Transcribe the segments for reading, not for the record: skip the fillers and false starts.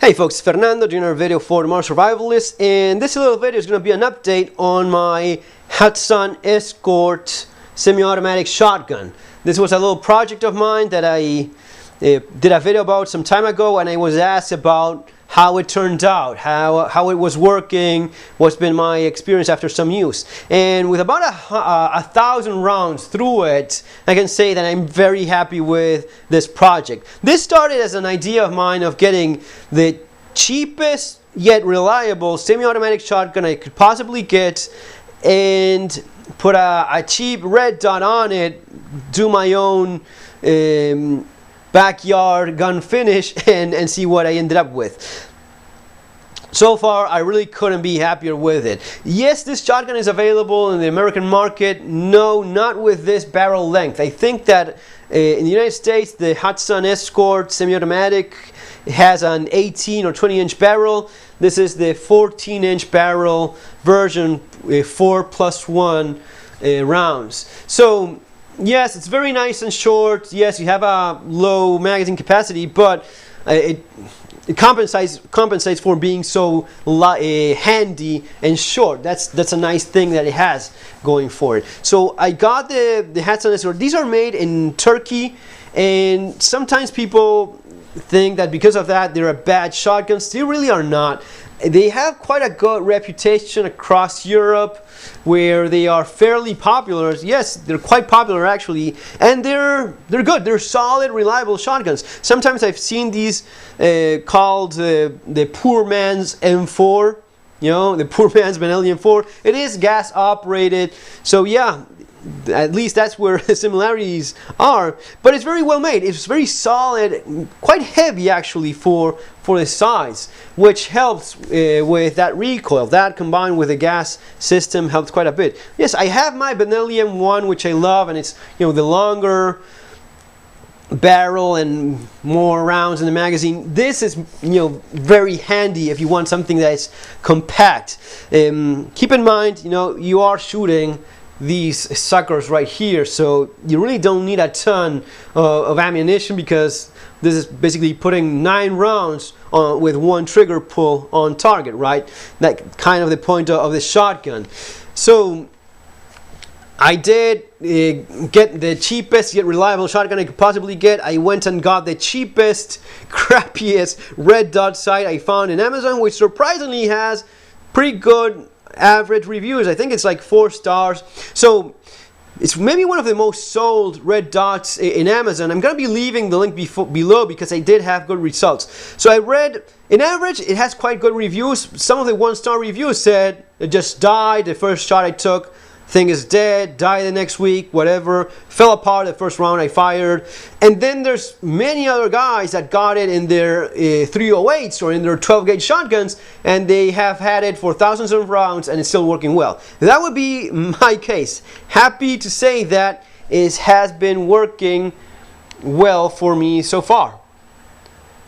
Hey folks, Fernando doing another video for the Modern Survivalist, and this little video is going to be an update on my Hatsan Escort semi-automatic shotgun. This was a little project of mine that I did a video about some time ago, and I was asked about how it turned out, how it was working, what's been my experience after some use. And with about 1,000 rounds through it, I can say that I'm very happy with this project. This started as an idea of mine of getting the cheapest yet reliable semi-automatic shotgun I could possibly get and put a cheap red dot on it, do my own backyard gun finish and see what I ended up with. So far, I really couldn't be happier with it. Yes, this shotgun is available in the American market. No, not with this barrel length. I think that in the United States, the Hatsan Escort semi-automatic has an 18 or 20 inch barrel. This is the 14-inch barrel version, 4+1 rounds. So yes, it's very nice and short. Yes, you have a low magazine capacity, but it compensates for being so handy and short. That's a nice thing that it has going for it. So I got the Hatsan Escort. These are made in Turkey, and sometimes people think that because of that they're a bad shotguns. They really are not. They have quite a good reputation across Europe, where they are fairly popular. Yes, they're quite popular actually, and they're good. They're solid, reliable shotguns. Sometimes I've seen these called the poor man's M4. You know, the poor man's Benelli M4. It is gas operated, so yeah, at least that's where the similarities are. But it's very well made. It's very solid, quite heavy actually for the size, which helps with that recoil. That combined with the gas system helps quite a bit. Yes, I have my Benelli M1, which I love, and it's, you know, the longer barrel and more rounds in the magazine. This is, you know, very handy if you want something that's compact. Keep in mind, you know, you are shooting these suckers right here, so you really don't need a ton of ammunition, because this is basically putting 9 rounds with one trigger pull on target, right? That kind of the point of the shotgun. So I did get the cheapest yet reliable shotgun I could possibly get. I went and got the cheapest, crappiest red dot sight I found in Amazon, which surprisingly has pretty good average reviews. I think it's like 4 stars. So it's maybe one of the most sold red dots in Amazon. I'm going to be leaving the link below because I did have good results. So I read, in average, it has quite good reviews. Some of the 1-star reviews said it just died the first shot I took. Thing is dead, died the next week, whatever, fell apart the first round I fired. And then there's many other guys that got it in their 308s or in their 12-gauge shotguns, and they have had it for thousands of rounds and it's still working well. That would be my case. Happy to say that it has been working well for me so far.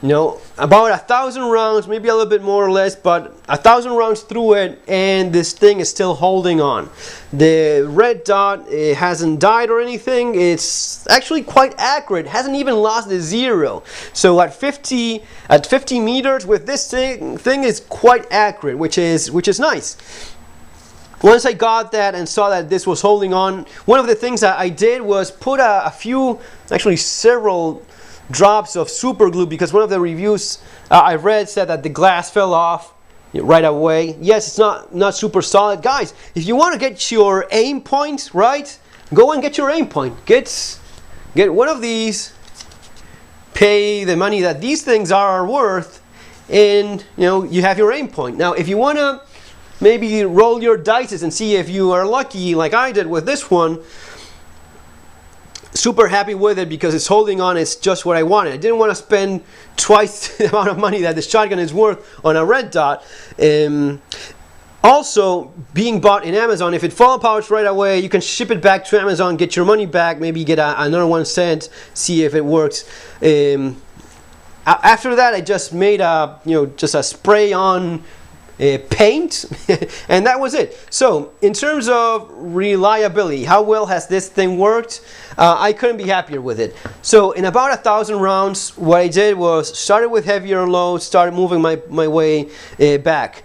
You know, about 1,000 rounds, maybe a little bit more or less, but 1,000 rounds through it, and this thing is still holding on. The red dot, it hasn't died or anything. It's actually quite accurate. It hasn't even lost the 0. So at 50 meters with this thing is quite accurate, which is nice. Once I got that and saw that this was holding on, one of the things that I did was put a few, actually several drops of super glue, because one of the reviews I read said that the glass fell off right away. Yes, it's not super solid. Guys, if you want to get your aim point right, go and get your aim point. Get one of these, pay the money that these things are worth, and you know, you have your aim point. Now if you want to maybe roll your dice and see if you are lucky like I did with this one, super happy with it because it's holding on. It's just what I wanted. I didn't want to spend twice the amount of money that the shotgun is worth on a red dot. Also, being bought in Amazon, if it falls apart right away, you can ship it back to Amazon, get your money back, maybe get another 1 cent, see if it works. After that, I just made a, you know, just a spray-on paint, and that was it. So in terms of reliability, how well has this thing worked? I couldn't be happier with it. So in about 1,000 rounds, what I did was started with heavier loads, started moving my way back.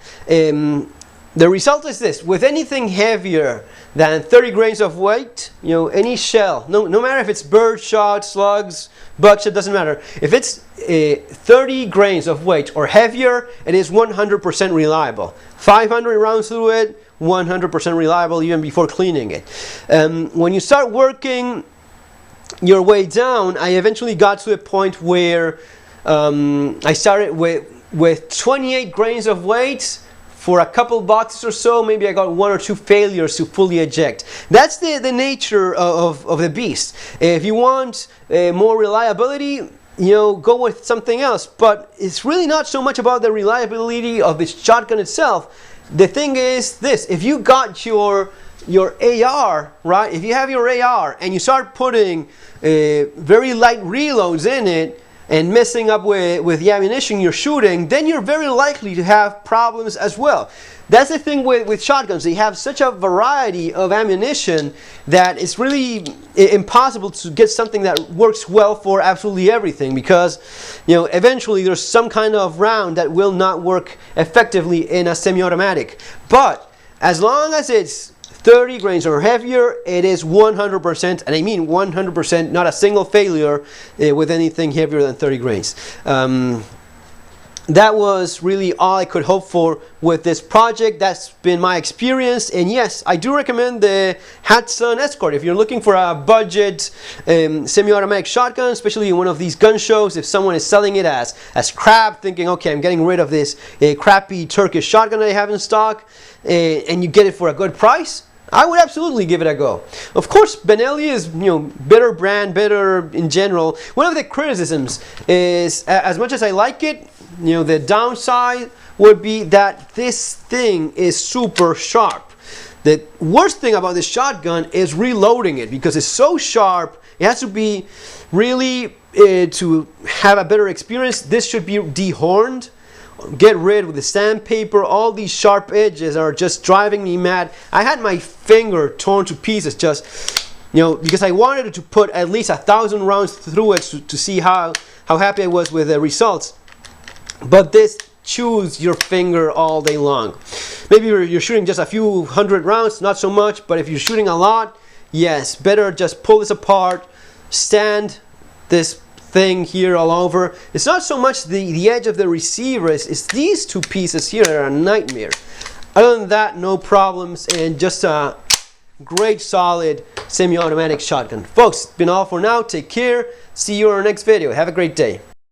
The result is this: with anything heavier than 30 grains of weight, any shell, no matter if it's bird shot, slugs, buckshot, doesn't matter. If it's 30 grains of weight or heavier, it is 100% reliable. 500 rounds through it, 100% reliable even before cleaning it. When you start working your way down, I eventually got to a point where I started with 28 grains of weight. For a couple boxes or so, maybe I got 1 or 2 failures to fully eject. That's the nature of the beast. If you want more reliability, go with something else. But it's really not so much about the reliability of the shotgun itself. The thing is this: if you got your AR, right? If you have your AR and you start putting very light reloads in it, and messing up with the ammunition you're shooting, then you're very likely to have problems as well. That's the thing with shotguns. They have such a variety of ammunition that it's really impossible to get something that works well for absolutely everything, because eventually there's some kind of round that will not work effectively in a semi-automatic. But as long as it's 30 grains or heavier, it is 100%, and I mean 100%, not a single failure with anything heavier than 30 grains. That was really all I could hope for with this project. That's been my experience, and yes, I do recommend the Hatsan Escort. If you're looking for a budget semi-automatic shotgun, especially in one of these gun shows, if someone is selling it as crap, thinking, okay, I'm getting rid of this crappy Turkish shotgun that I have in stock, and you get it for a good price, I would absolutely give it a go. Of course, Benelli is, better brand, better in general. One of the criticisms is, as much as I like it, the downside would be that this thing is super sharp. The worst thing about this shotgun is reloading it, because it's so sharp. It has to be really, to have a better experience, this should be dehorned. Get rid with the sandpaper. All these sharp edges are just driving me mad. I had my finger torn to pieces just, because I wanted to put at least 1,000 rounds through it to see how happy I was with the results. But this chews your finger all day long. Maybe you're shooting just a few hundred rounds, not so much, but if you're shooting a lot, yes, better just pull this apart, stand this thing here all over. It's not so much the edge of the receiver, it's these two pieces here that are a nightmare. Other than that, no problems, and just a great solid semi-automatic shotgun. Folks, it's been all for now. Take care. See you in our next video. Have a great day.